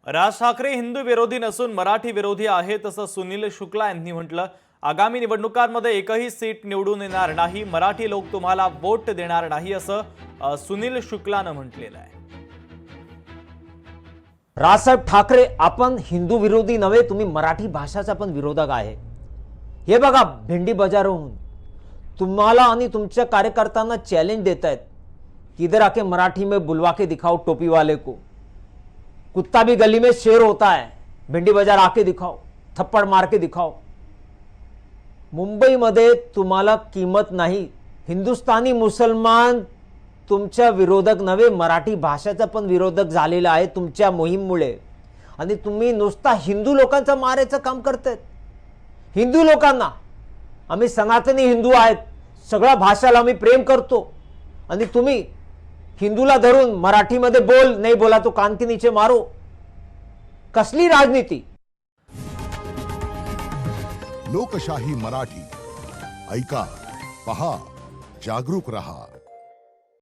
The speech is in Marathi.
राज ठाकरे हिंदू विरोधी नसून मराठी विरोधी आहेत असं सुनील शुक्ला यांनी म्हटलं। आगामी निवडणुकांमध्ये एकही सीट निवडून येणार नाही, मराठी लोक तुम्हाला वोट देणार नाही असं सुनील शुक्लानं म्हटलेलं आहे। राजसाहेब ठाकरे आपण हिंदू विरोधी नव्हे, तुम्ही मराठी भाषाचा पण विरोधक आहे। हे बघा, भेंडी बाजारहून तुम्हाला आणि तुमच्या कार्यकर्त्यांना चॅलेंज देत आहेत कि इधर आके मराठी में बुलवा के दिखाओ टोपी वाले को, कुत्ता भी गली में शेर होता है, भेंडी बाजार आके दिखाओ, थप्पड़ मार के दिखाओ। मुंबई मध्ये तुम्हाला किंमत नाही। हिंदुस्थानी मुसलमान तुमच्या विरोधक नव्हे, मराठी भाषेचा पण विरोधक झालेला आहे तुमच्या मोहीममुळे। आणि तुम्ही नुसता हिंदू लोकांचा मारायचं काम करतायत। हिंदू लोकांना आम्ही सनातनी हिंदू आहेत, सगळ्या भाषाला आम्ही प्रेम करतो, आणि तुम्ही हिंदूला धरून मराठीमध्ये बोल, नाही बोला तो कान के नीचे मारो। कसली राजनीती? लोकशाही मराठी ऐका, पहा, जागरूक रहा।